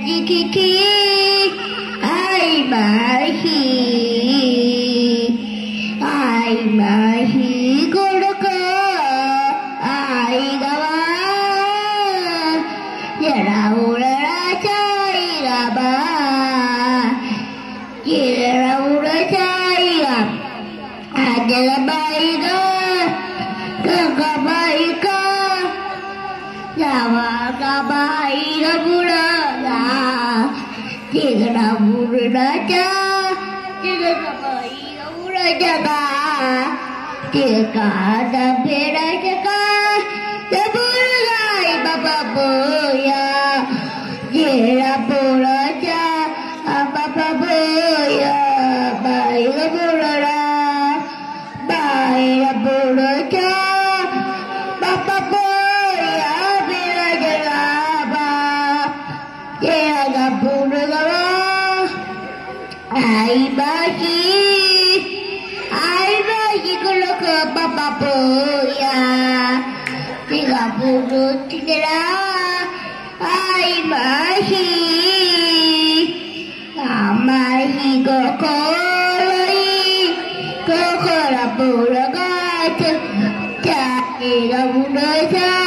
Kiki, I'm a he, Goraka, I the Yeraura Chayaba, Yeraura Chaya, Adelabaida, Gagabaika, Yawakabaida Burada, Tigana Burada, Tiganabaida Burada, Tigada Berajaka, the Burai Baba Boya, Yera Buraja, Baba Boya, by the Burara, by the Buraja, Baba Boya, Birajalaba, Yera Burara, I bahi Goloka Baba Boya, Tiga Buru Tigera, Amahi Gokoi, Kokora Buragat, Tiga Buraja.